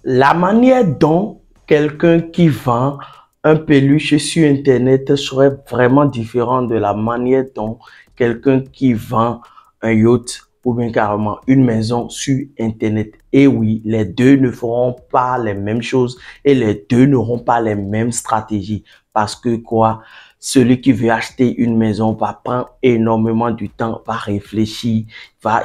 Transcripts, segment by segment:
La manière dont quelqu'un qui vend un peluche sur Internet serait vraiment différente de la manière dont quelqu'un qui vend un yacht ou bien carrément une maison sur Internet. Et oui, les deux ne feront pas les mêmes choses et les deux n'auront pas les mêmes stratégies. Parce que quoi? Celui qui veut acheter une maison va prendre énormément de temps, va réfléchir,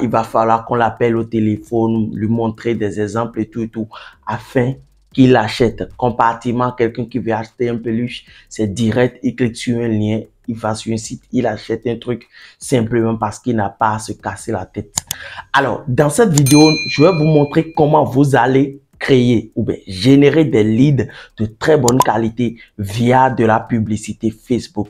il va falloir qu'on l'appelle au téléphone, lui montrer des exemples et tout, afin qu'il achète. Comparativement à quelqu'un qui veut acheter un peluche, c'est direct, il clique sur un lien, il va sur un site, il achète un truc simplement parce qu'il n'a pas à se casser la tête. Alors, dans cette vidéo, je vais vous montrer comment vous allez créer ou bien générer des leads de très bonne qualité via de la publicité Facebook.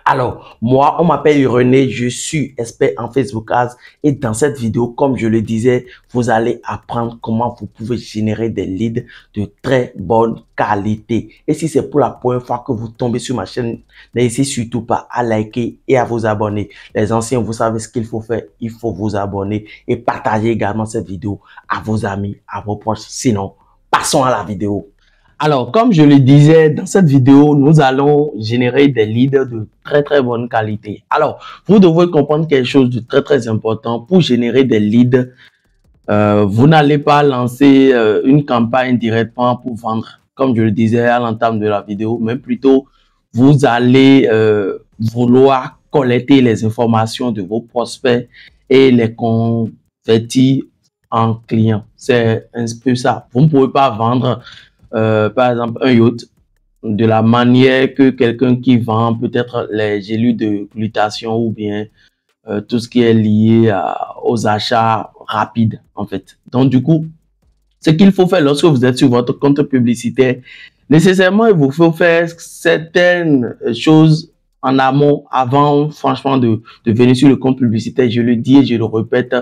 Alors, moi, on m'appelle René, je suis expert en Facebook Ads et dans cette vidéo, comme je le disais, vous allez apprendre comment vous pouvez générer des leads de très bonne qualité. Et si c'est pour la première fois que vous tombez sur ma chaîne, n'hésitez surtout pas à liker et à vous abonner. Les anciens, vous savez ce qu'il faut faire, il faut vous abonner et partager également cette vidéo à vos amis, à vos proches. Sinon, passons à la vidéo. Alors, comme je le disais, dans cette vidéo, nous allons générer des leads de très bonne qualité. Alors, vous devez comprendre quelque chose de très important. Pour générer des leads, vous n'allez pas lancer une campagne directement pour vendre, comme je le disais à l'entame de la vidéo, mais plutôt, vous allez vouloir collecter les informations de vos prospects et les convertir en clients. C'est un peu ça. Vous ne pouvez pas vendre par exemple, un yacht de la manière que quelqu'un qui vend peut-être les gélules de glutation ou bien tout ce qui est lié aux achats rapides, en fait. Donc, du coup, ce qu'il faut faire lorsque vous êtes sur votre compte publicitaire, nécessairement, il vous faut faire certaines choses en amont avant, franchement, de venir sur le compte publicitaire. Je le dis et je le répète,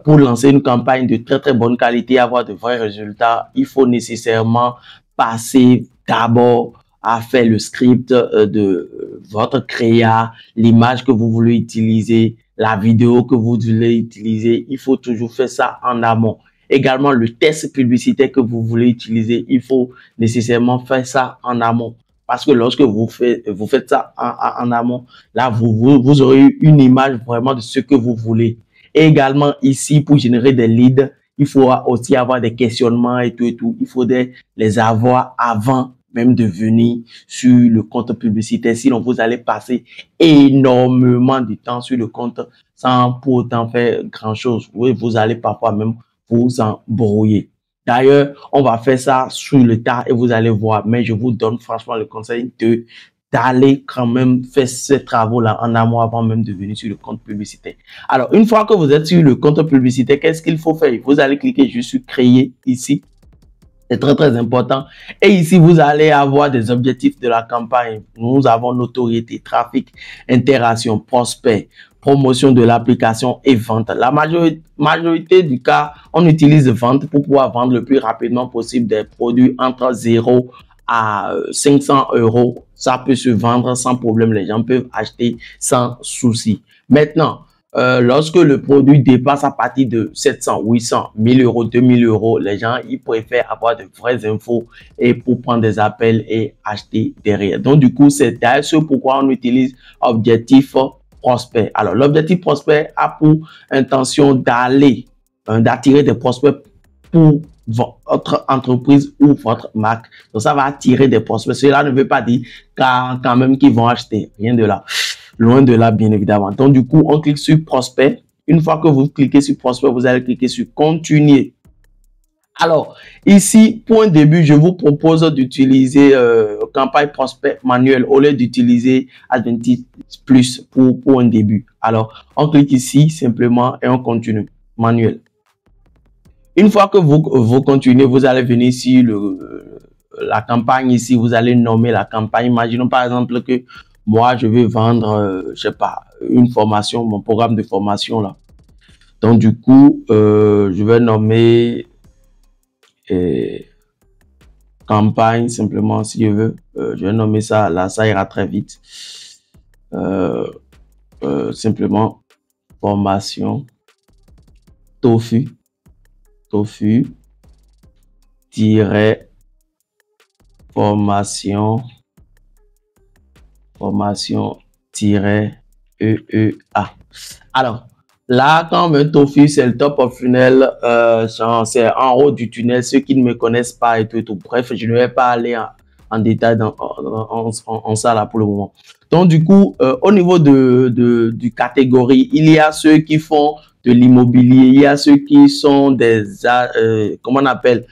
pour lancer une campagne de très bonne qualité, avoir de vrais résultats, il faut nécessairement passer d'abord à faire le script de votre créa, l'image que vous voulez utiliser, la vidéo que vous voulez utiliser. Il faut toujours faire ça en amont. Également, le test publicitaire que vous voulez utiliser, il faut nécessairement faire ça en amont. Parce que lorsque vous faites ça en amont, là, vous aurez une image vraiment de ce que vous voulez. Et également, ici, pour générer des leads, il faut aussi avoir des questionnements et tout. Il faudrait les avoir avant même de venir sur le compte publicitaire. Sinon, vous allez passer énormément de temps sur le compte sans pour autant faire grand-chose. Oui, vous allez parfois même vous embrouiller. D'ailleurs, on va faire ça sur le tas et vous allez voir. Mais je vous donne franchement le conseil d'aller quand même faire ces travaux-là en amont avant même de venir sur le compte publicitaire. Alors, une fois que vous êtes sur le compte publicitaire, qu'est-ce qu'il faut faire? Vous allez cliquer juste sur créer ici. C'est très important. Et ici, vous allez avoir des objectifs de la campagne. Nous avons notoriété, trafic, interaction, prospect, promotion de l'application et vente. La majorité du cas, on utilise vente pour pouvoir vendre le plus rapidement possible des produits entre 0 à 500 euros. Ça peut se vendre sans problème. Les gens peuvent acheter sans souci. Maintenant, lorsque le produit dépasse à partir de 700, 800, 1000 euros, 2000 euros, les gens, ils préfèrent avoir de vraies infos et pour prendre des appels et acheter derrière. Donc, du coup, c'est d'ailleurs ce pourquoi on utilise objectif prospect. Alors, l'objectif prospect a pour intention d'attirer des prospects pour votre entreprise ou votre marque. Donc, ça va attirer des prospects. Cela ne veut pas dire quand même qu'ils vont acheter. Rien de là. Loin de là, bien évidemment. Donc, du coup, on clique sur prospect. Une fois que vous cliquez sur prospect, vous allez cliquer sur continuer. Alors, ici, pour un début, je vous propose d'utiliser campagne prospect manuel au lieu d'utiliser Advantage Plus pour un début. Alors, on clique ici simplement et on continue manuel. Une fois que vous continuez, vous allez venir sur la campagne ici. Vous allez nommer la campagne. Imaginons par exemple que moi, je vais vendre, je sais pas, une formation, mon programme de formation là. Donc, du coup, je vais nommer campagne simplement si je veux. Je vais nommer ça, là, ça ira très vite. Simplement, formation, tofu. formation EEA. Alors, là, quand on me t'offre, c'est le top of funnel, c'est en haut du tunnel, ceux qui ne me connaissent pas et tout. Bref, je ne vais pas aller en détail en ça là pour le moment. Donc, du coup, au niveau du catégorie, il y a ceux qui font de l'immobilier, il y a ceux qui sont des, comment on appelle,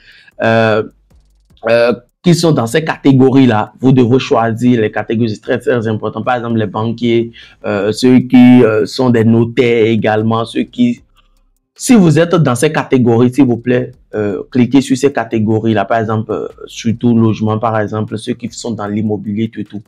qui sont dans ces catégories-là. Vous devez choisir les catégories, c'est très, très important. Par exemple, les banquiers, ceux qui sont des notaires également, ceux qui... Si vous êtes dans ces catégories, s'il vous plaît, cliquez sur ces catégories-là. Par exemple, surtout logement, par exemple, ceux qui sont dans l'immobilier, tout.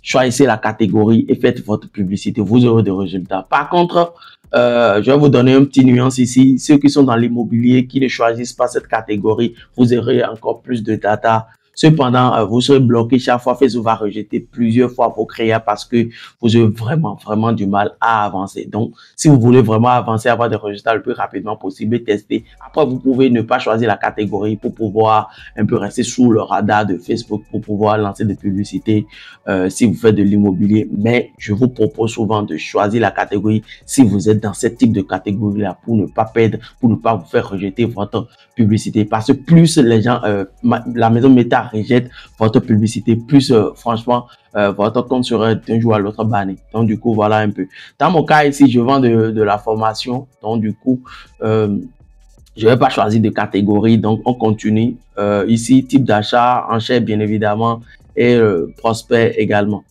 Choisissez la catégorie et faites votre publicité. Vous aurez des résultats. Par contre, je vais vous donner un petit nuance ici. Ceux qui sont dans l'immobilier, qui ne choisissent pas cette catégorie, vous aurez encore plus de data. Cependant, vous serez bloqué chaque fois. Facebook va rejeter plusieurs fois vos créas parce que vous avez vraiment du mal à avancer. Donc, si vous voulez vraiment avancer, avoir des résultats le plus rapidement possible, tester. Après, vous pouvez ne pas choisir la catégorie pour pouvoir un peu rester sous le radar de Facebook pour pouvoir lancer des publicités si vous faites de l'immobilier. Mais je vous propose souvent de choisir la catégorie si vous êtes dans ce type de catégorie-là pour ne pas perdre, pour ne pas vous faire rejeter votre publicité. Parce que plus les gens, la maison Meta rejette votre publicité, plus franchement, votre compte serait d'un jour à l'autre banni. Donc, du coup, voilà un peu. Dans mon cas ici, je vends de la formation. Donc, du coup, je vais pas choisir de catégorie. Donc, on continue. Ici, type d'achat, enchère bien évidemment et prospect également.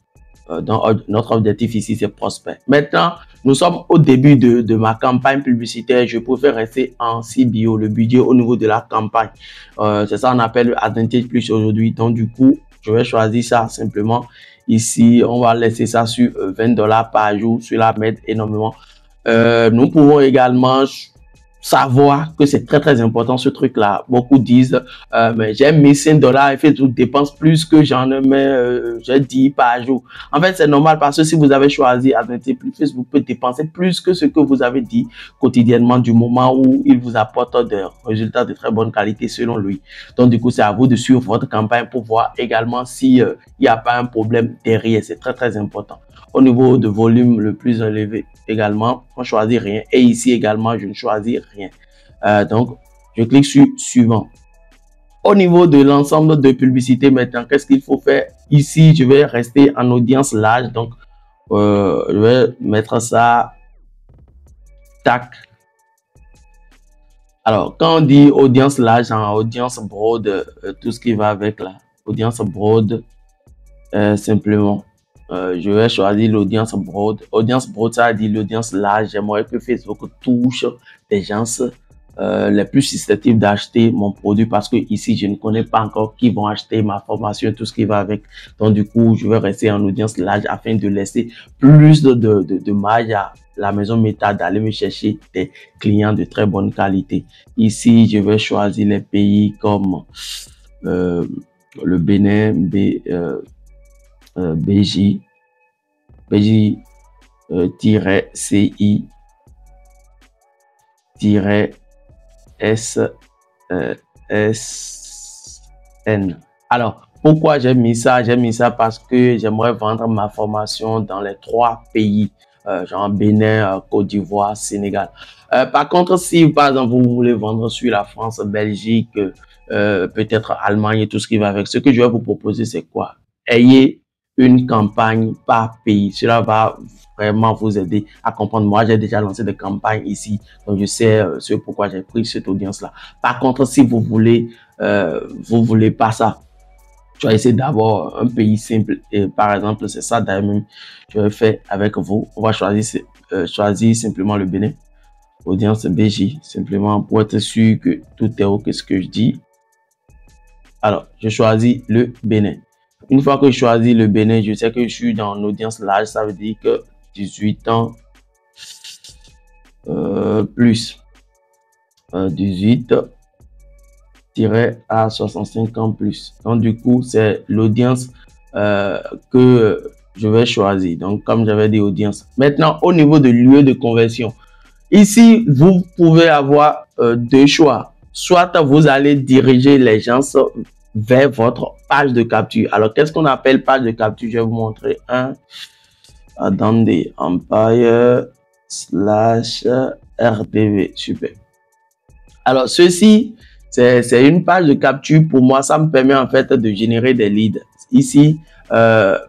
Donc, notre objectif ici, c'est prospect. Maintenant, nous sommes au début de ma campagne publicitaire. Je préfère rester en CBO, le budget au niveau de la campagne. C'est ça qu'on appelle le Advantage Plus aujourd'hui. Donc, du coup, je vais choisir ça simplement. Ici, on va laisser ça sur $20 par jour. Cela m'aide énormément. Nous pouvons également savoir que c'est très important ce truc là. Beaucoup disent mais j'ai mis $5 et Facebook dépense plus que j'en mets j'ai 10 par jour. En fait, c'est normal parce que si vous avez choisi Advantage Plus, Facebook peut dépenser plus que ce que vous avez dit quotidiennement du moment où il vous apporte des résultats de très bonne qualité selon lui. Donc du coup, c'est à vous de suivre votre campagne pour voir également si il n'y a pas un problème derrière. C'est très important. Au niveau de volume le plus élevé également, on choisit rien. Et ici également, je ne choisis rien. Donc, je clique sur suivant. Au niveau de l'ensemble de publicité maintenant, qu'est-ce qu'il faut faire? Ici, je vais rester en audience large. Donc, je vais mettre ça. Tac. Alors, quand on dit audience large, en audience broad, tout ce qui va avec là. Audience broad, simplement. Je vais choisir l'audience broad. Audience broad, ça dit l'audience large. J'aimerais que Facebook touche des gens les plus susceptibles d'acheter mon produit parce que ici, je ne connais pas encore qui vont acheter ma formation, tout ce qui va avec. Donc, du coup, je vais rester en audience large afin de laisser plus de marge à la maison Meta d'aller me chercher des clients de très bonne qualité. Ici, je vais choisir les pays comme le Bénin, BJ, BJ-CI, SN. Alors, pourquoi j'ai mis ça? J'ai mis ça parce que j'aimerais vendre ma formation dans les 3 pays, genre Bénin, Côte d'Ivoire, Sénégal. Par contre, si par exemple vous voulez vendre sur la France, Belgique, peut-être Allemagne et tout ce qui va avec, ce que je vais vous proposer, c'est quoi? Ayez une campagne par pays. Cela va vraiment vous aider à comprendre. Moi, j'ai déjà lancé des campagnes ici, donc je sais ce pourquoi j'ai pris cette audience-là. Par contre, si vous voulez pas ça, choisissez d'abord un pays simple. Et par exemple, c'est ça d'ailleurs même je vais faire avec vous. On va choisir simplement le Bénin. Audience BJ, simplement pour être sûr que tout est OK ce que je dis. Alors, je choisis le Bénin. Une fois que je choisis le Bénin, je sais que je suis dans l'audience large. Ça veut dire que 18 ans plus 18 à 65 ans plus. Donc, du coup, c'est l'audience que je vais choisir. Donc, comme j'avais dit, audience. Maintenant, au niveau de lieu de conversion, ici, vous pouvez avoir 2 choix. soit vous allez diriger les gens vers votre page de capture. Alors, qu'est-ce qu'on appelle page de capture? Je vais vous montrer un. Attendez, Empire / RDV. Super. Alors, ceci, c'est une page de capture. Pour moi, ça me permet en fait de générer des leads. Ici,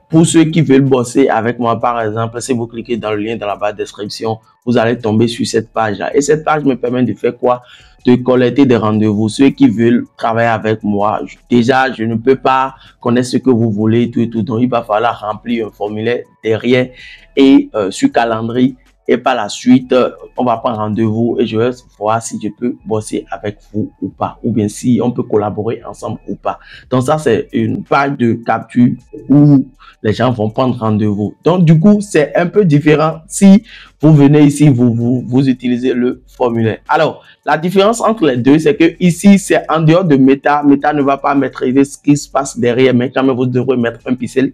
pour ceux qui veulent bosser avec moi, par exemple, si vous cliquez dans le lien dans la barre de description, vous allez tomber sur cette page-là. Et cette page me permet de faire quoi? De collecter des rendez-vous. Ceux qui veulent travailler avec moi, déjà, je ne peux pas connaître ce que vous voulez, tout et tout. Donc, il va falloir remplir un formulaire derrière et sur calendrier. Et par la suite, on va prendre rendez-vous et je vais voir si je peux bosser avec vous ou pas. Ou bien si on peut collaborer ensemble ou pas. Donc ça, c'est une page de capture où les gens vont prendre rendez-vous. Donc du coup, c'est un peu différent si vous venez ici, vous utilisez le formulaire. Alors, la différence entre les deux, c'est que ici, c'est en dehors de Meta. Meta ne va pas maîtriser ce qui se passe derrière, mais quand même, vous devrez mettre un pixel.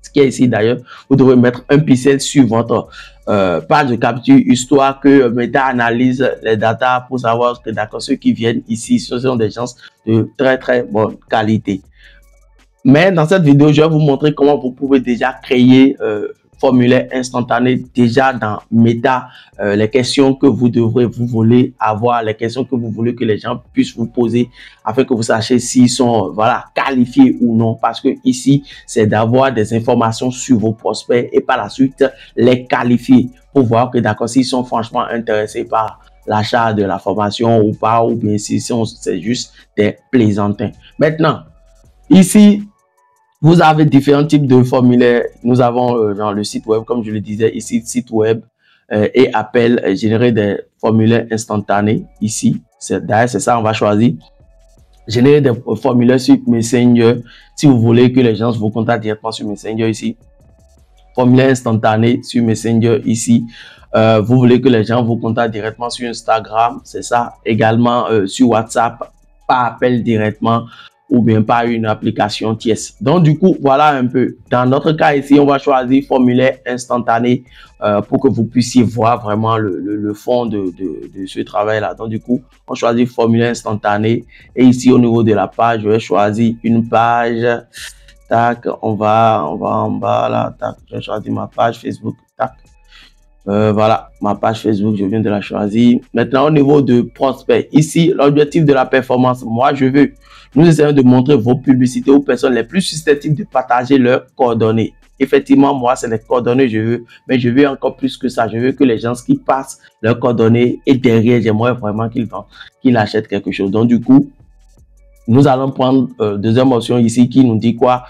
Ce qui est ici d'ailleurs, vous devrez mettre un pixel sur votre page de capture, histoire que Meta analyse les datas pour savoir que d'accord, ceux qui viennent ici, ce sont des gens de très bonne qualité. Mais dans cette vidéo, je vais vous montrer comment vous pouvez déjà créer formulaire instantané déjà dans Meta, les questions que vous voulez avoir, les questions que vous voulez que les gens puissent vous poser afin que vous sachiez s'ils sont voilà qualifiés ou non, parce que ici c'est d'avoir des informations sur vos prospects et par la suite les qualifier pour voir que d'accord, s'ils sont franchement intéressés par l'achat de la formation ou pas, ou bien si c'est juste des plaisantins. Maintenant, ici vous avez différents types de formulaires. Nous avons dans le site web, comme je le disais ici, site web et appel, générer des formulaires instantanés ici. D'ailleurs, c'est ça, on va choisir. Générer des formulaires sur Messenger. Si vous voulez que les gens vous contactent directement sur Messenger ici. Formulaire instantané sur Messenger ici. Vous voulez que les gens vous contactent directement sur Instagram. C'est ça. Également sur WhatsApp, par appel directement, ou bien par une application tierce. Donc du coup, voilà un peu. Dans notre cas ici, on va choisir formulaire instantané pour que vous puissiez voir vraiment le fond de ce travail-là. Donc du coup, on choisit formulaire instantané. Et ici, au niveau de la page, je vais choisir une page. Tac, on va en bas là. Tac, je vais choisir ma page Facebook. Tac. Voilà, ma page Facebook, je viens de la choisir. Maintenant, au niveau de prospect, ici, l'objectif de la performance, moi, nous essayons de montrer vos publicités aux personnes les plus susceptibles de partager leurs coordonnées. Effectivement, moi, c'est les coordonnées que je veux, mais je veux encore plus que ça. Je veux que les gens qui passent leurs coordonnées et derrière, j'aimerais vraiment qu'ils achètent quelque chose. Donc, du coup, nous allons prendre deuxième option ici qui nous dit quoi?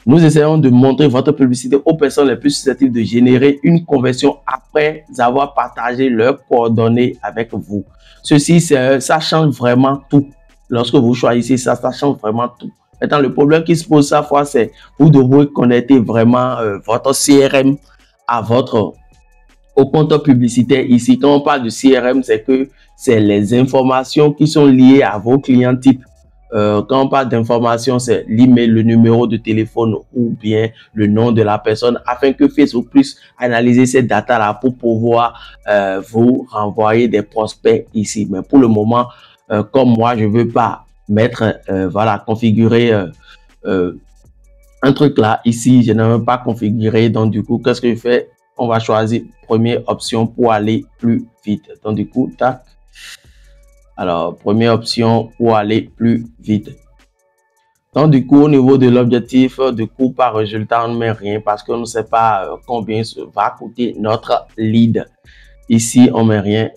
Nous essayons de montrer votre publicité aux personnes les plus susceptibles de générer une conversion après avoir partagé leurs coordonnées avec vous. Ceci, ça change vraiment tout. Lorsque vous choisissez ça, ça change vraiment tout. Maintenant, le problème qui se pose cette fois, c'est vous devez connecter vraiment votre CRM à au compte publicitaire. Ici, quand on parle de CRM, c'est que c'est les informations qui sont liées à vos clients types. Quand on parle d'information, c'est l'email, le numéro de téléphone ou bien le nom de la personne afin que Facebook puisse analyser ces datas-là pour pouvoir vous renvoyer des prospects ici. Mais pour le moment, comme moi, je ne veux pas mettre, voilà, configurer un truc là. Ici, je ne veux pas configurer. Donc, du coup, qu'est-ce que je fais? On va choisir première option pour aller plus vite. Donc, du coup, tac. Alors, première option pour aller plus vite. Donc, du coup, au niveau de l'objectif de coût par résultat, on ne met rien parce qu'on ne sait pas combien va coûter notre lead. Ici, on ne met rien.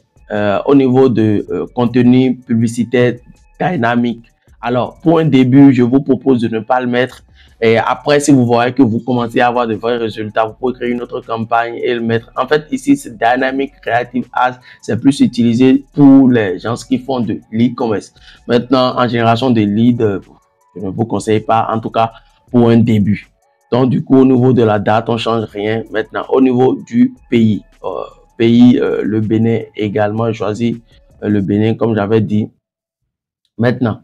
Au niveau de contenu publicitaire dynamique. Alors, pour un début, je vous propose de ne pas le mettre. Et après, si vous voyez que vous commencez à avoir de vrais résultats, vous pouvez créer une autre campagne et le mettre. En fait, ici, c'est Dynamic Creative Ads. C'est plus utilisé pour les gens qui font de l'e-commerce. Maintenant, en génération de leads, je ne vous conseille pas, en tout cas, pour un début. Donc, du coup, au niveau de la date, on ne change rien. Maintenant, au niveau du pays, le Bénin également, je choisis le Bénin, comme j'avais dit. Maintenant,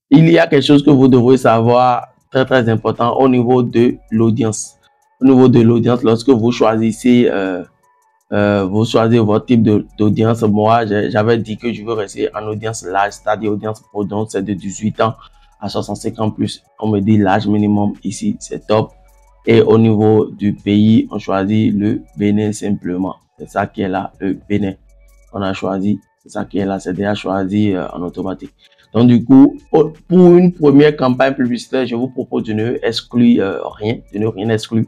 il y a quelque chose que vous devrez savoir très important au niveau de l'audience. Au niveau de l'audience, lorsque vous choisissez Vous choisissez votre type d'audience. Moi, j'avais dit que je veux rester en audience large, c'est-à-dire audience pro, donc c'est de 18 ans à 65 ans plus. On me dit l'âge minimum ici, c'est top. Et au niveau du pays, on choisit le Bénin simplement. C'est ça qui est là, le Bénin. On a choisi, c'est ça qui est là, c'est déjà choisi en automatique. Donc du coup, pour une première campagne publicitaire, je vous propose de ne exclure rien, de ne rien exclure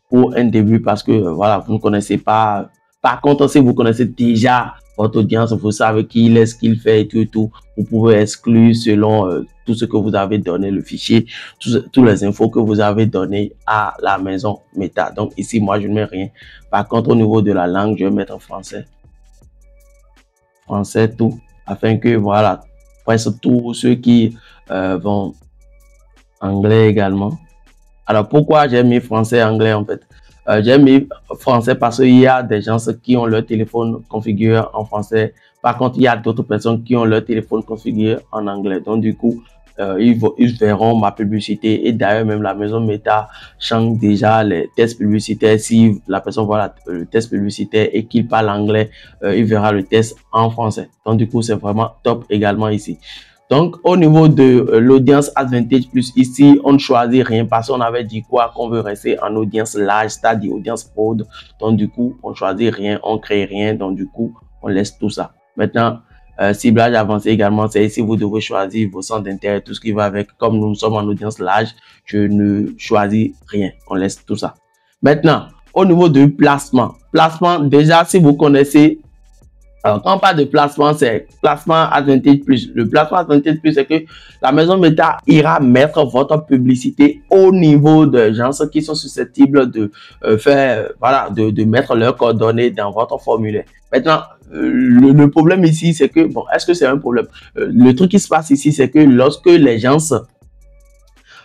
pour un début parce que voilà, vous ne connaissez pas. Par contre, si vous connaissez déjà votre audience, vous savez qui il est, ce qu'il fait et tout, vous pouvez exclure selon tout ce que vous avez donné, le fichier, toutes les infos que vous avez donné à la maison Meta. Donc ici, moi, je ne mets rien. Par contre, au niveau de la langue, je vais mettre français. Français, tout, afin que, voilà, presque tous ceux qui vont anglais également. Alors, pourquoi j'ai mis français et anglais en fait? J'ai mis français parce qu'il y a des gens qui ont leur téléphone configuré en français. Par contre, il y a d'autres personnes qui ont leur téléphone configuré en anglais. Donc, du coup, ils verront ma publicité. Et d'ailleurs, même la maison Meta change déjà les tests publicitaires. Si la personne voit le test publicitaire et qu'il parle anglais, il verra le test en français. Donc, du coup, c'est vraiment top également ici. Donc, au niveau de l'audience Advantage Plus, ici, on ne choisit rien parce qu'on avait dit quoi? Qu'on veut rester en audience large, c'est-à-dire audience prod. Donc, du coup, on ne choisit rien, on ne crée rien. Donc, du coup, on laisse tout ça. Maintenant, ciblage avancé également, c'est ici, vous devez choisir vos centres d'intérêt, tout ce qui va avec. Comme nous sommes en audience large, je ne choisis rien. On laisse tout ça. Maintenant, au niveau de placement. Placement, déjà, si vous connaissez... Alors, quand on parle de placement, c'est placement Advantage Plus. Le placement Advantage Plus, c'est que la maison Meta ira mettre votre publicité au niveau de gens qui sont susceptibles de faire, voilà, de mettre leurs coordonnées dans votre formulaire. Maintenant, le problème ici, c'est que, bon, est-ce que c'est un problème? Le truc qui se passe ici, c'est que lorsque les gens,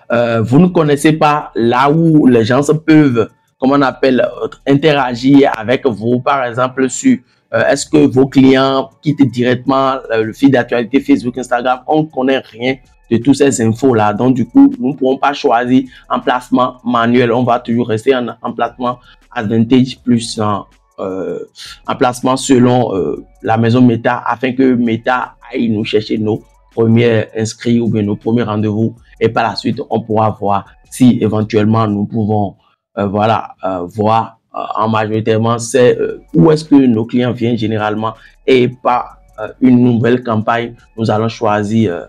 vous ne connaissez pas là où les gens peuvent, comment on appelle, interagir avec vous, par exemple, sur est-ce que vos clients quittent directement le feed d'actualité Facebook, Instagram? On ne connaît rien de toutes ces infos-là. Donc, du coup, nous ne pourrons pas choisir un placement manuel. On va toujours rester en placement Advantage Plus, en placement selon la maison Meta, afin que Meta aille nous chercher nos premiers inscrits ou bien nos premiers rendez-vous. Et par la suite, on pourra voir si éventuellement nous pouvons voir en majoritairement, c'est où est-ce que nos clients viennent généralement et par une nouvelle campagne, nous allons choisir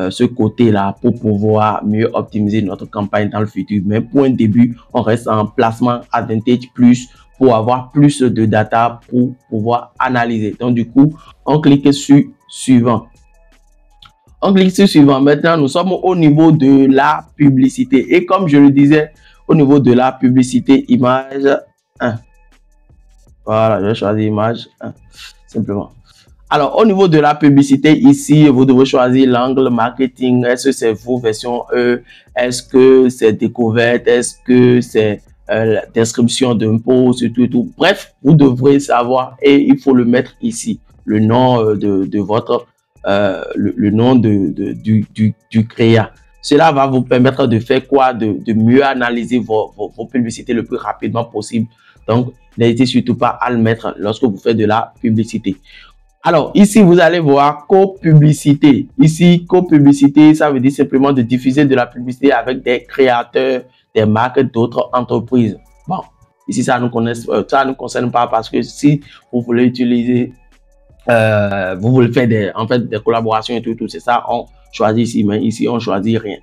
ce côté-là pour pouvoir mieux optimiser notre campagne dans le futur. Mais pour un début, on reste en placement Advantage Plus pour avoir plus de data pour pouvoir analyser. Donc, du coup, on clique sur suivant. On clique sur suivant. Maintenant, nous sommes au niveau de la publicité. Et comme je le disais, au niveau de la publicité, image 1. Voilà, je vais choisir image 1, simplement. Alors, au niveau de la publicité, ici, vous devez choisir l'angle marketing. Est-ce que c'est vos version E? Est-ce que c'est découverte? Est-ce que c'est la description d'un post? Tout. Bref, vous devrez savoir et il faut le mettre ici. Le nom de votre, le nom du créa. Cela va vous permettre de faire quoi? De mieux analyser vos publicités le plus rapidement possible. Donc, n'hésitez surtout pas à le mettre lorsque vous faites de la publicité. Alors, ici, vous allez voir co-publicité. Ici, co-publicité, ça veut dire simplement de diffuser de la publicité avec des créateurs, des marques, d'autres entreprises. Bon, ici, ça ne nous concerne pas parce que si vous voulez utiliser, vous voulez faire des collaborations et tout, c'est ça, on choisit ici, mais ici, on choisit rien.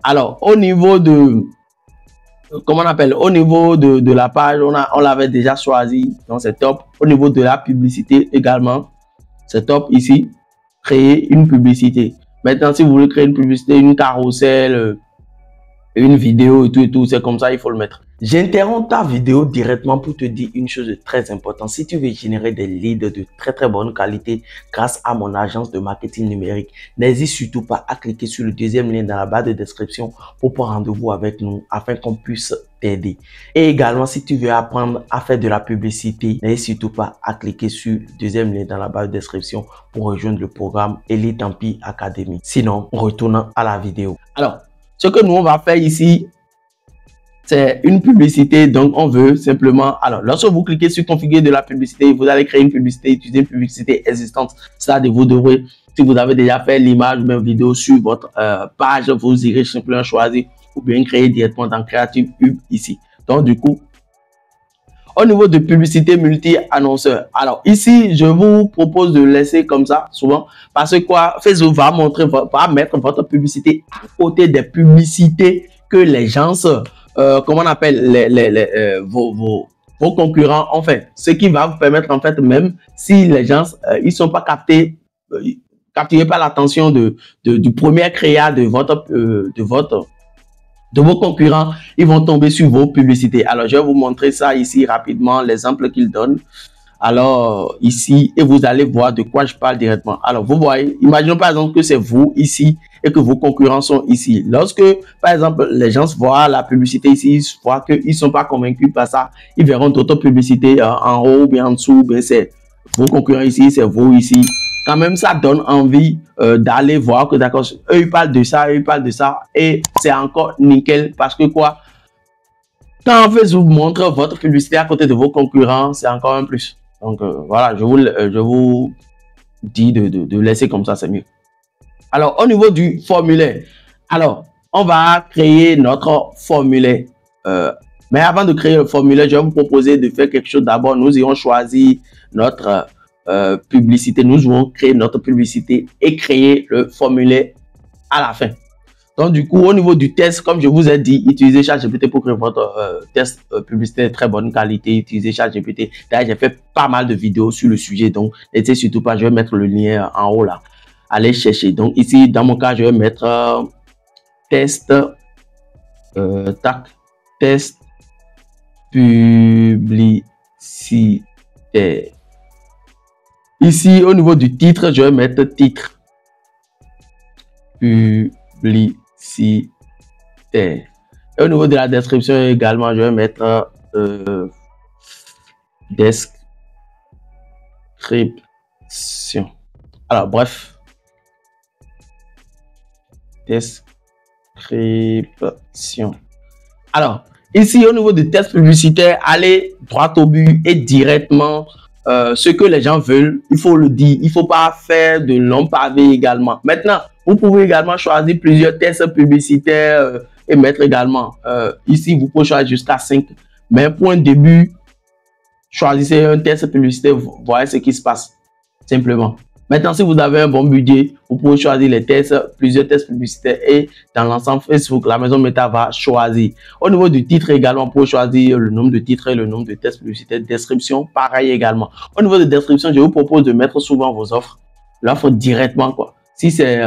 Alors, au niveau de, comment on appelle, au niveau de la page, on l'avait déjà choisi, donc c'est top. Au niveau de la publicité également, c'est top ici, créer une publicité. Maintenant, si vous voulez créer une publicité, une carrousel, une vidéo et tout, c'est comme ça, il faut le mettre. J'interromps ta vidéo directement pour te dire une chose de très importante. Si tu veux générer des leads de très bonne qualité grâce à mon agence de marketing numérique, n'hésite surtout pas à cliquer sur le deuxième lien dans la barre de description pour prendre rendez-vous avec nous afin qu'on puisse t'aider. Et également, si tu veux apprendre à faire de la publicité, n'hésite surtout pas à cliquer sur le deuxième lien dans la barre de description pour rejoindre le programme Elite Empire Academy. Sinon, retournons à la vidéo. Alors, ce que nous on va faire ici, c'est une publicité, donc on veut simplement, alors lorsque vous cliquez sur configurer de la publicité, vous allez créer une publicité, utiliser une publicité existante. C'est-à-dire vous devrez, si vous avez déjà fait l'image ou même vidéo sur votre page, vous irez simplement choisir ou bien créer directement dans Creative Hub ici. Donc du coup, au niveau de publicité multi-annonceur, alors ici, je vous propose de laisser comme ça, souvent, parce que quoi, Facebook va montrer, va mettre votre publicité à côté des publicités que les gens, comment on appelle, vos concurrents ont fait. Ce qui va vous permettre, en fait, même si les gens, ils sont pas captés, capturés par l'attention du premier créa de vos concurrents, ils vont tomber sur vos publicités. Alors, je vais vous montrer ça ici rapidement, l'exemple qu'ils donnent. Alors, ici, et vous allez voir de quoi je parle directement. Alors, vous voyez, imaginons par exemple que c'est vous ici et que vos concurrents sont ici. Lorsque, par exemple, les gens voient la publicité ici, ils voient qu'ils ne sont pas convaincus par ça, ils verront d'autres publicités en haut ou bien en dessous. C'est vos concurrents ici, c'est vous ici. Quand même, ça donne envie d'aller voir que d'accord, eux ils parlent de ça, eux ils parlent de ça, et c'est encore nickel parce que quoi, quand Facebook montre votre publicité à côté de vos concurrents, c'est encore un plus. Donc voilà, je vous dis de laisser comme ça, c'est mieux. Alors au niveau du formulaire, alors on va créer notre formulaire. Mais avant de créer le formulaire, je vais vous proposer de faire quelque chose d'abord. Nous irons choisir notre publicité, nous allons créer notre publicité et créer le formulaire à la fin. Donc du coup, au niveau du test, comme je vous ai dit, utilisez ChatGPT pour créer votre test publicitaire de très bonne qualité. Utilisez ChatGPT. D'ailleurs, j'ai fait pas mal de vidéos sur le sujet, donc n'hésitez surtout pas. Je vais mettre le lien en haut là. Allez chercher. Donc ici, dans mon cas, je vais mettre test test publicitaire. Ici, au niveau du titre, je vais mettre titre publicitaire. Et au niveau de la description également, je vais mettre description. Alors, bref. Description. Alors, ici, au niveau du test publicitaire, allez droit au but et directement ce que les gens veulent, il faut le dire. Il ne faut pas faire de longs pavés également. Maintenant, vous pouvez également choisir plusieurs tests publicitaires et mettre également. Ici, vous pouvez choisir jusqu'à 5. Mais pour un début, choisissez un test publicitaire, voyez ce qui se passe. Simplement. Maintenant, si vous avez un bon budget, vous pouvez choisir les tests, plusieurs tests publicitaires et dans l'ensemble Facebook, la maison Meta va choisir. Au niveau du titre également, vous pouvez choisir le nombre de titres et le nombre de tests publicitaires. Description, pareil également. Au niveau de description, je vous propose de mettre souvent vos offres, l'offre directement quoi. Si c'est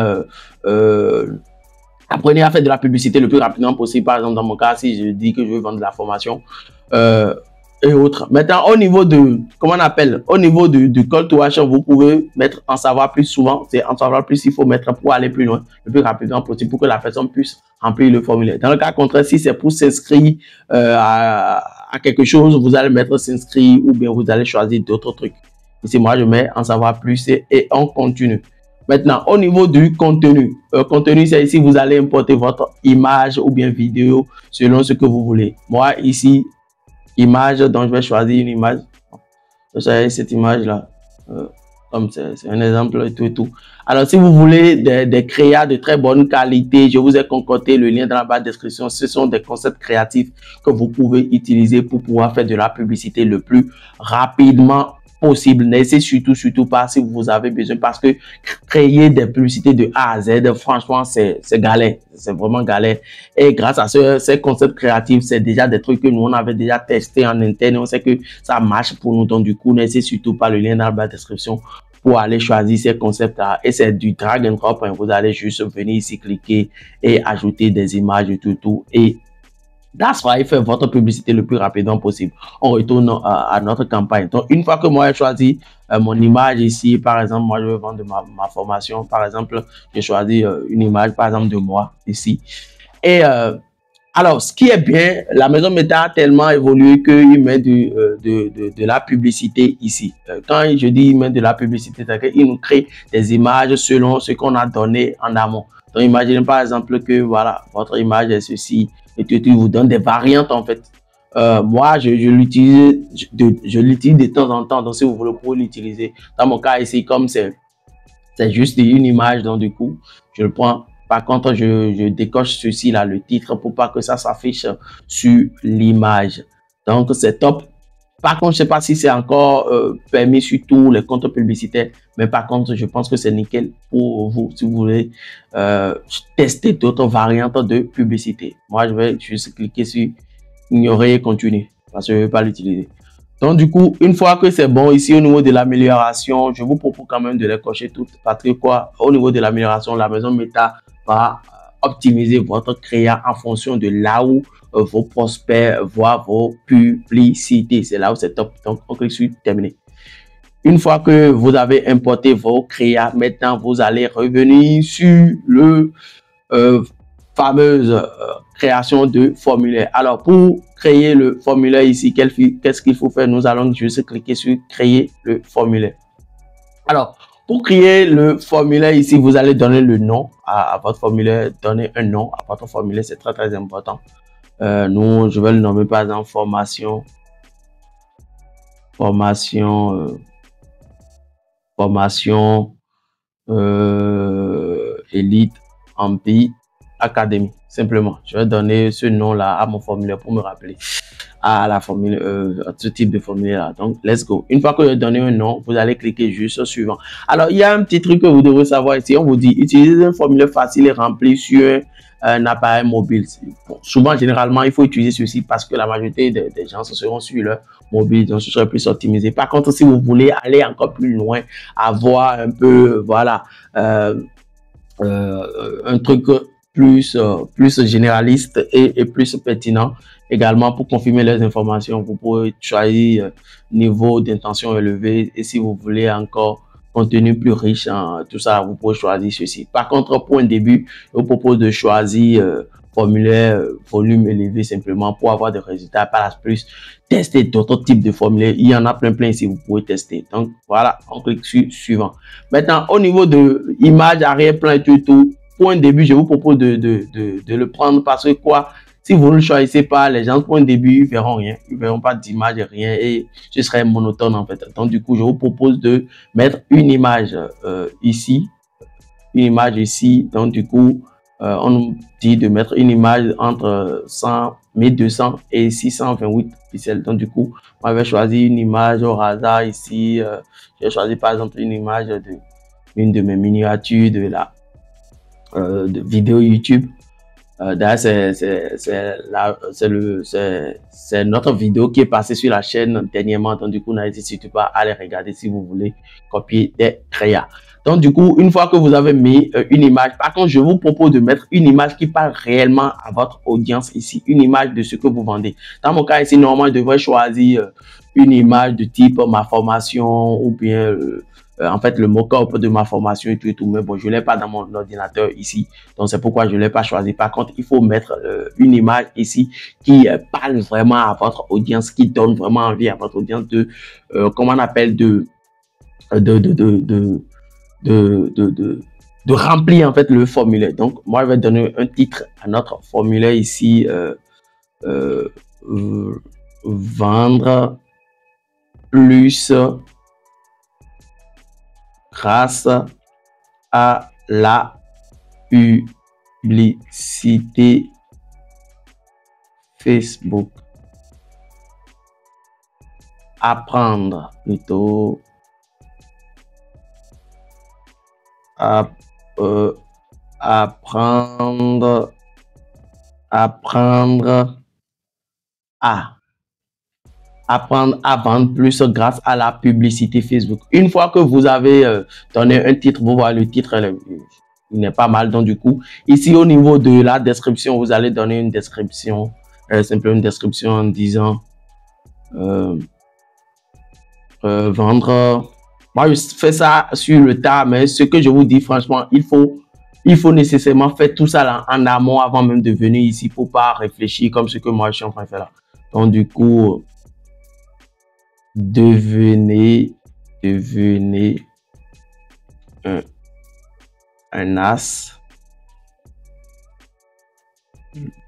apprenez à faire de la publicité le plus rapidement possible, par exemple dans mon cas, si je dis que je veux vendre de la formation, et autres. Maintenant, au niveau de, comment on appelle, au niveau du call to action, vous pouvez mettre en savoir plus souvent. C'est en savoir plus, il faut mettre pour aller plus loin, le plus rapidement possible pour que la personne puisse remplir le formulaire. Dans le cas contraire, si c'est pour s'inscrire à quelque chose, vous allez mettre s'inscrire ou bien vous allez choisir d'autres trucs. Ici, moi, je mets en savoir plus et on continue. Maintenant, au niveau du contenu, contenu, c'est ici, vous allez importer votre image ou bien vidéo selon ce que vous voulez. Moi, ici, image, donc je vais choisir une image. Vous savez, cette image-là, comme c'est un exemple et tout et tout. Alors, si vous voulez des créas de très bonne qualité, je vous ai concocté le lien dans la barre de description. Ce sont des concepts créatifs que vous pouvez utiliser pour pouvoir faire de la publicité le plus rapidement possible. N'hésitez surtout pas si vous avez besoin parce que créer des publicités de A à Z, franchement, c'est galère. C'est vraiment galère. Et grâce à ces concepts créatifs, c'est déjà des trucs que nous, on avait déjà testé en interne. On sait que ça marche pour nous. Donc, du coup, n'hésitez surtout pas le lien dans la description pour aller choisir ces concepts-là. Et c'est du drag and drop. Hein. Vous allez juste venir ici, cliquer et ajouter des images et tout. Et that's why fait votre publicité le plus rapidement possible. On retourne à notre campagne. Donc, une fois que moi j'ai choisi mon image ici, par exemple, moi je veux vendre ma formation. Par exemple, j'ai choisi une image, par exemple, de moi ici. Et alors, ce qui est bien, la maison Meta a tellement évolué qu'il met de la publicité ici. Quand je dis il met de la publicité, c'est qu'il nous crée des images selon ce qu'on a donné en amont. Donc, imaginez par exemple que voilà, votre image est ceci. et tout, il vous donne des variantes en fait. Moi, je l'utilise de temps en temps. Donc, si vous voulez, vous pouvez l'utiliser. Dans mon cas ici, comme c'est juste une image, donc du coup, je le prends. Par contre, je décoche ceci là, le titre, pour pas que ça s'affiche sur l'image. Donc, c'est top. Par contre, je ne sais pas si c'est encore permis sur tous les comptes publicitaires, mais par contre, je pense que c'est nickel pour vous si vous voulez tester d'autres variantes de publicité. Moi, je vais juste cliquer sur ignorer et continuer parce que je ne vais pas l'utiliser. Donc, du coup, une fois que c'est bon, ici, au niveau de l'amélioration, je vous propose quand même de les cocher toutes parce que quoi, au niveau de l'amélioration, la maison Meta va optimiser votre créa en fonction de là où vos prospects voient vos publicités. C'est là où c'est top. Donc, on clique sur terminer. Une fois que vous avez importé vos créas, maintenant, vous allez revenir sur le fameuse création de formulaire. Alors, pour créer le formulaire ici, qu'est-ce qu'il faut faire? Nous allons juste cliquer sur créer le formulaire. Alors, pour créer le formulaire ici, vous allez donner le nom à votre formulaire, donner un nom à votre formulaire, c'est très très important. Nous, je vais le nommer par exemple formation Elite Empire Academy. Simplement, je vais donner ce nom-là à mon formulaire pour me rappeler à la formule, à ce type de formulaire là. Donc, let's go. Une fois que vous avez donné un nom, vous allez cliquer juste sur suivant. Alors, il y a un petit truc que vous devez savoir ici. On vous dit, utilisez un formulaire facile et rempli sur un appareil mobile. Bon, souvent, généralement, il faut utiliser ceci parce que la majorité des gens se seront sur leur mobile, donc ce serait plus optimisé. Par contre, si vous voulez aller encore plus loin, avoir un peu, voilà, un truc plus généraliste et plus pertinent. Également, pour confirmer les informations, vous pouvez choisir niveau d'intention élevé. Et si vous voulez encore contenu plus riche, tout ça, vous pouvez choisir ceci. Par contre, pour un début, je vous propose de choisir formulaire volume élevé simplement pour avoir des résultats. Par la plus, tester d'autres types de formulaires. Il y en a plein ici, vous pouvez tester. Donc, voilà, on clique sur suivant. Maintenant, au niveau de image, arrière-plan et tout, pour un début, je vous propose de le prendre parce que quoi, si vous ne le choisissez pas, les gens pour un début, ils verront rien. Ils verront pas d'image, rien et ce serait monotone en fait. Donc, du coup, je vous propose de mettre une image ici. Une image ici. Donc, du coup, on nous dit de mettre une image entre 1200 et 628 pixels. Donc, du coup, moi, je vais choisir une image au hasard ici. Je vais choisir par exemple une image une de mes miniatures de vidéo YouTube. D'ailleurs, c'est notre vidéo qui est passée sur la chaîne dernièrement. Donc, du coup, n'hésitez surtout pas à les regarder si vous voulez copier des créas. Donc, du coup, une fois que vous avez mis une image, par contre, je vous propose de mettre une image qui parle réellement à votre audience ici, une image de ce que vous vendez. Dans mon cas ici, normalement, je devrais choisir une image de type ma formation ou bien en fait le mock-up de ma formation et tout, mais bon, je ne l'ai pas dans mon ordinateur ici, donc c'est pourquoi je ne l'ai pas choisi. Par contre, il faut mettre une image ici qui parle vraiment à votre audience, qui donne vraiment envie à votre audience de, comment on appelle, de remplir en fait le formulaire. Donc, moi, je vais donner un titre à notre formulaire ici, vendre plus grâce à la publicité Facebook. Apprendre plutôt apprendre à vendre plus grâce à la publicité Facebook. Une fois que vous avez donné un titre, vous voyez le titre, il n'est pas mal. Donc du coup, ici au niveau de la description, vous allez donner une description, simplement une description en disant vendre. Moi, je fais ça sur le tas, mais ce que je vous dis, franchement, il faut nécessairement faire tout ça là, en amont avant même de venir ici pour pas réfléchir comme ce que moi je suis en train de faire là. Donc du coup, devenez un as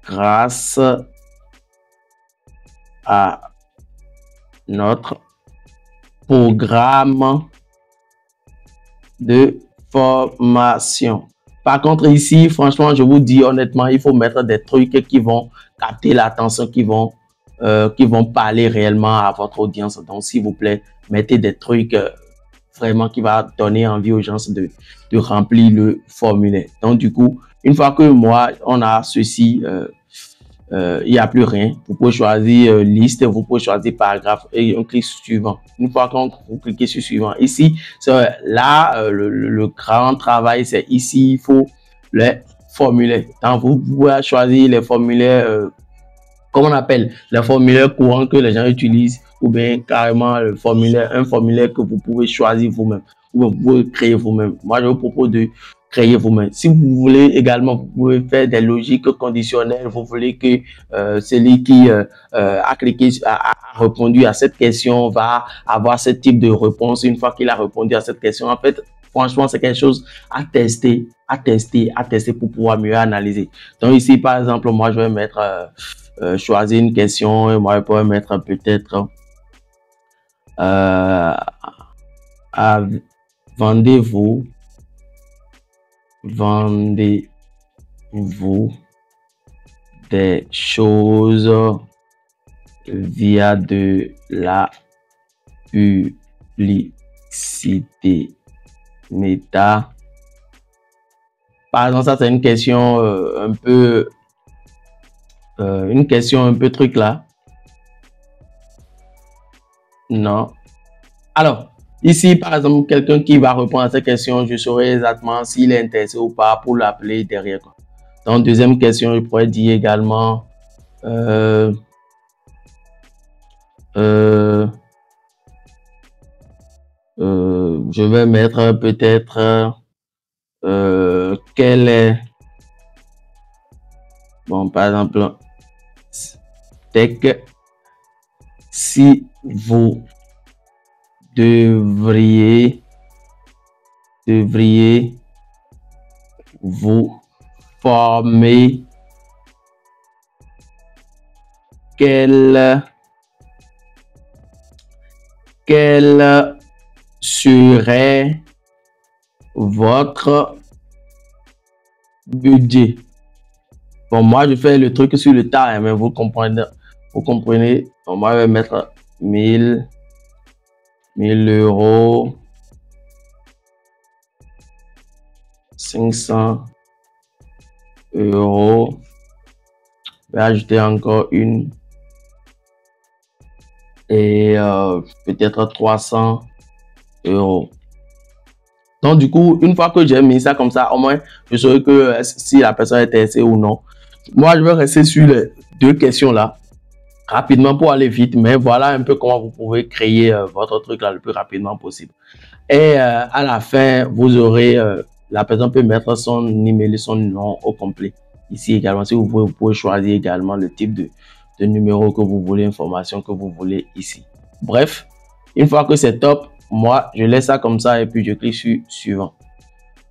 grâce à notre programme de formation. Par contre, ici, franchement, je vous dis honnêtement, il faut mettre des trucs qui vont capter l'attention, qui vont parler réellement à votre audience. Donc, s'il vous plaît, mettez des trucs vraiment qui va donner envie aux gens de remplir le formulaire. Donc, du coup, une fois que moi, on a ceci, il n'y a plus rien. Vous pouvez choisir liste, vous pouvez choisir paragraphe et on clique sur suivant. Une fois qu'on vous cliquez sur suivant, ici, là, le grand travail, c'est ici, il faut les formulaires. Donc, vous pouvez choisir les formulaires, comment on appelle, les formulaires courants que les gens utilisent ou bien carrément un formulaire que vous pouvez choisir vous-même ou vous pouvez créer vous-même. Moi, je vous propose de créer vous-même. Si vous voulez également, vous pouvez faire des logiques conditionnelles. Vous voulez que celui qui a cliqué, a répondu à cette question va avoir ce type de réponse une fois qu'il a répondu à cette question. En fait, franchement, c'est quelque chose à tester pour pouvoir mieux analyser. Donc ici, par exemple, moi, je vais mettre choisir une question et moi, je pourrais mettre peut-être vendez-vous des choses via de la publicité Meta? Par exemple, ça c'est une question un peu truc là. Non. Alors, ici, par exemple, quelqu'un qui va répondre à cette question, je saurai exactement s'il est intéressé ou pas pour l'appeler derrière. Donc, deuxième question, je pourrais dire également je vais mettre peut-être quel est, bon, par exemple, tech, si vous devriez vous former, quel serait votre budget? Bon, moi, je fais le truc sur le tas, hein, mais vous comprenez. Bon, moi, je vais mettre 1000 euros, 500 euros. Je vais ajouter encore une et peut-être 300 euros. Donc, du coup, une fois que j'ai mis ça comme ça, au moins, je saurai que si la personne est intéressée ou non. Moi, je vais rester sur les deux questions là, rapidement pour aller vite, mais voilà un peu comment vous pouvez créer votre truc là le plus rapidement possible. Et à la fin, vous aurez, la personne peut mettre son email, son nom au complet. Ici également, si vous pouvez choisir également le type de numéro que vous voulez, information que vous voulez ici. Bref, une fois que c'est top, moi, je laisse ça comme ça et puis je clique sur suivant.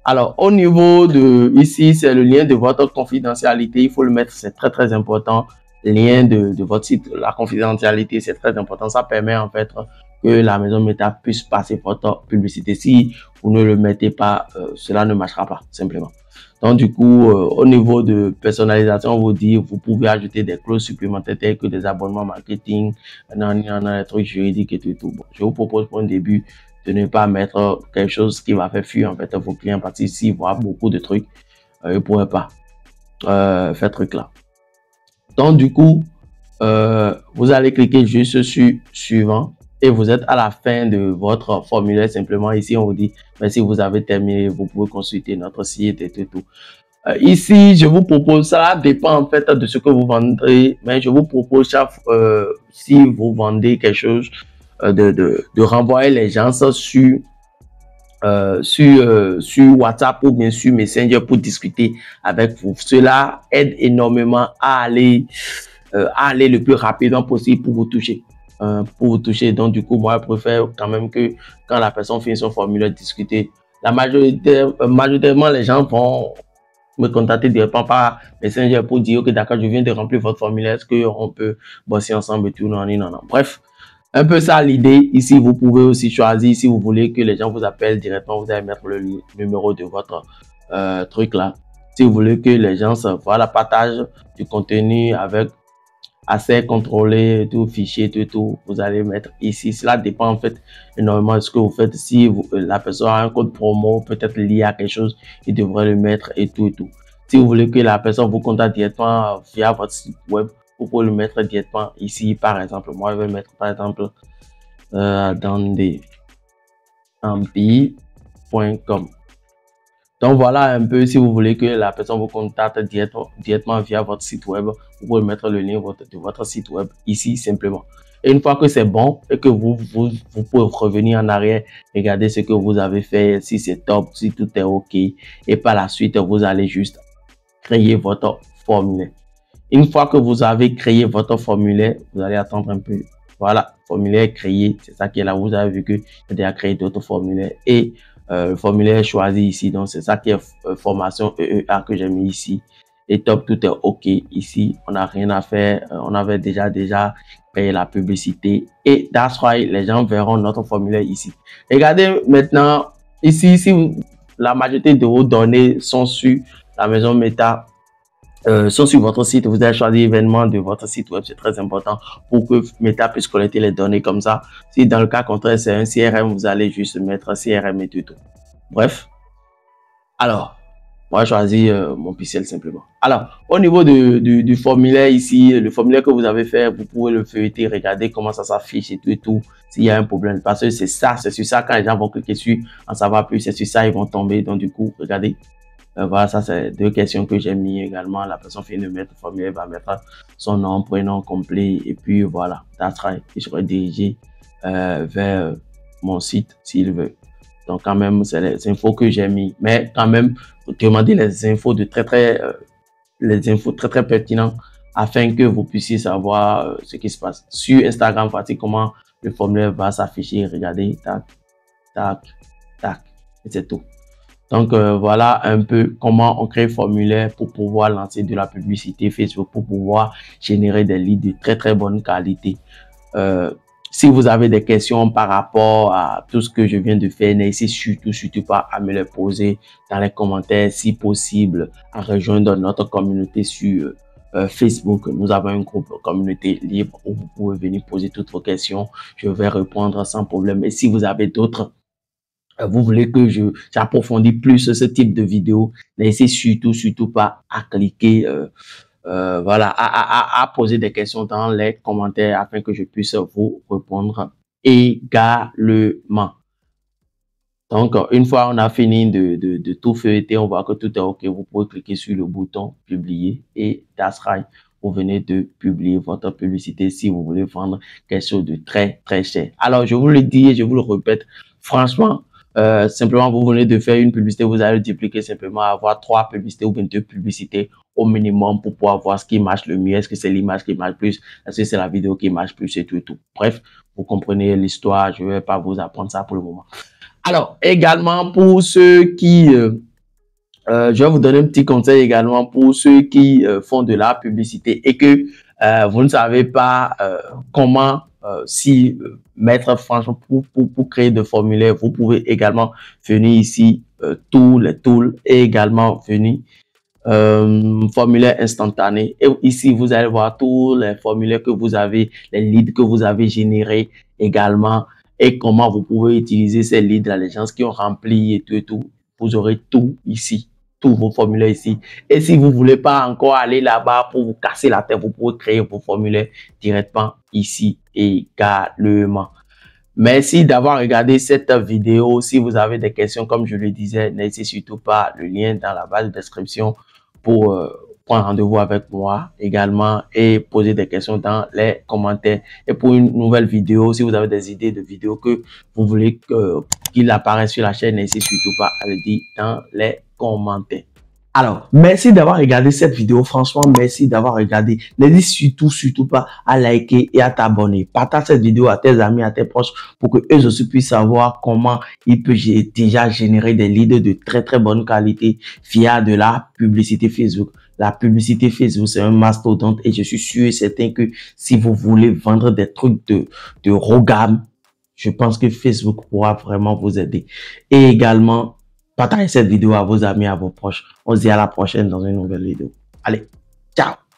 Alors, au niveau de ici, c'est le lien de votre confidentialité. Il faut le mettre, c'est très, très important. Lien de votre site, la confidentialité, c'est très important. Ça permet en fait que la maison Meta puisse passer votre publicité. Si vous ne le mettez pas, cela ne marchera pas, simplement. Donc, du coup, au niveau de personnalisation, on vous dit, vous pouvez ajouter des clauses supplémentaires telles que des abonnements marketing, il y en a des trucs juridiques et tout. Bon, je vous propose pour un début de ne pas mettre quelque chose qui va faire fuir en fait vos clients parce que s'ils voient beaucoup de trucs, ils ne pourraient pas faire truc là. Donc, du coup, vous allez cliquer juste sur suivant et vous êtes à la fin de votre formulaire. Simplement, ici, on vous dit, mais si vous avez terminé, vous pouvez consulter notre site et tout. Ici, je vous propose, ça dépend en fait de ce que vous vendez, mais je vous propose, si vous vendez quelque chose, de renvoyer les gens sur WhatsApp ou bien sur Messenger pour discuter avec vous. Cela aide énormément à aller le plus rapidement possible pour vous toucher. Donc, du coup, moi, je préfère quand même que quand la personne finit son formulaire, discuter. Majoritairement, les gens vont me contacter directement par Messenger pour dire que d'accord, je viens de remplir votre formulaire, est-ce qu'on peut bosser ensemble et tout, non, non, non. Bref, un peu ça l'idée. Ici, vous pouvez aussi choisir si vous voulez que les gens vous appellent directement, vous allez mettre le numéro de votre truc là. Si vous voulez que les gens voilà, partagent du contenu avec accès contrôlé, tout fichier, tout, vous allez mettre ici. Cela dépend en fait énormément de ce que vous faites. Si la personne a un code promo, peut-être lié à quelque chose, il devrait le mettre et tout. Si vous voulez que la personne vous contacte directement via votre site web, vous pouvez le mettre directement ici. Par exemple, moi, je vais mettre par exemple dans des ampi.com. Donc voilà un peu, si vous voulez que la personne vous contacte directement via votre site web, vous pouvez mettre le lien de votre site web ici simplement. Et une fois que c'est bon et que vous pouvez revenir en arrière, regarder ce que vous avez fait, si c'est top, si tout est OK. Et par la suite, vous allez juste créer votre formulaire. Une fois que vous avez créé votre formulaire, vous allez attendre un peu. Voilà, formulaire créé, c'est ça qui est là. Vous avez vu que j'ai déjà créé d'autres formulaires et le formulaire choisi ici. Donc, c'est ça qui est formation EEA que j'ai mis ici. Et top, tout est OK ici. On n'a rien à faire. On avait déjà payé la publicité. Et that's why les gens verront notre formulaire ici. Regardez maintenant, ici, si la majorité de vos données sont sur la maison Meta, sont sur votre site, vous avez choisi l'événement de votre site web, c'est très important pour que Meta puisse collecter les données comme ça. Si dans le cas contraire, c'est un CRM, vous allez juste mettre CRM et tout. Bref, alors, moi, je choisis mon pixel simplement. Alors, au niveau du formulaire ici, le formulaire que vous avez fait, vous pouvez le feuilleter, regarder comment ça s'affiche et tout, s'il y a un problème. Parce que c'est ça, c'est sur ça, quand les gens vont cliquer sur en savoir plus, c'est sur ça, ils vont tomber. Donc, du coup, regardez. Voilà, ça c'est deux questions que j'ai mis également. La personne finit de mettre le formulaire, va mettre son nom, prénom complet et puis voilà, that's right. Il serait dirigé vers mon site s'il veut. Donc quand même, c'est les infos que j'ai mis. Mais quand même, demandez les infos de les infos très pertinentes afin que vous puissiez savoir ce qui se passe. Sur Instagram, voici comment le formulaire va s'afficher. Regardez, tac, tac, tac, et c'est tout. Donc, voilà un peu comment on crée un formulaire pour pouvoir lancer de la publicité Facebook, pour pouvoir générer des leads de très bonne qualité. Si vous avez des questions par rapport à tout ce que je viens de faire, n'hésitez surtout pas à me les poser dans les commentaires, si possible, à rejoindre notre communauté sur Facebook. Nous avons un groupe communauté libre où vous pouvez venir poser toutes vos questions. Je vais répondre sans problème. Et si vous avez d'autres vous voulez que j'approfondisse plus ce type de vidéo, n'hésitez surtout pas à cliquer, voilà, à poser des questions dans les commentaires afin que je puisse vous répondre également. Donc, une fois on a fini de tout feuilleter, on voit que tout est OK. Vous pouvez cliquer sur le bouton publier et that's right. Vous venez de publier votre publicité si vous voulez vendre quelque chose de très cher. Alors, je vous le dis et je vous le répète, franchement, simplement, vous venez de faire une publicité, vous allez dupliquer simplement, avoir 3 publicités ou 22 publicités au minimum pour pouvoir voir ce qui marche le mieux. Est-ce que c'est l'image qui marche plus? Est-ce que c'est la vidéo qui marche plus et tout. Bref, vous comprenez l'histoire. Je ne vais pas vous apprendre ça pour le moment. Alors, également pour ceux qui... je vais vous donner un petit conseil également pour ceux qui font de la publicité et que vous ne savez pas comment mettre franchement pour créer des formulaires. Vous pouvez également venir ici, tous les tools et également venir formulaire instantané. Et ici, vous allez voir tous les formulaires que vous avez, les leads que vous avez générés également et comment vous pouvez utiliser ces leads, les gens qui ont rempli et tout. Vous aurez tout ici. Tous vos formulaires ici. Et si vous voulez pas encore aller là-bas pour vous casser la tête, vous pouvez créer vos formulaires directement ici également. Merci d'avoir regardé cette vidéo. Si vous avez des questions, comme je le disais, n'hésitez surtout pas, le lien dans la barre de description pour prendre rendez-vous avec moi également et poser des questions dans les commentaires. Et pour une nouvelle vidéo, si vous avez des idées de vidéos que vous voulez qu'il apparaisse sur la chaîne, n'hésitez surtout pas à le dire dans les commentaires. Alors, merci d'avoir regardé cette vidéo. Franchement, merci d'avoir regardé. N'hésite surtout pas à liker et à t'abonner. Partage cette vidéo à tes amis, à tes proches pour que eux aussi puissent savoir comment ils peuvent déjà générer des leads de très bonne qualité via de la publicité Facebook. La publicité Facebook, c'est un mastodonte et je suis sûr et certain que si vous voulez vendre des trucs de haut gamme, je pense que Facebook pourra vraiment vous aider. Et également, partagez cette vidéo à vos amis, à vos proches. On se dit à la prochaine dans une nouvelle vidéo. Allez, ciao!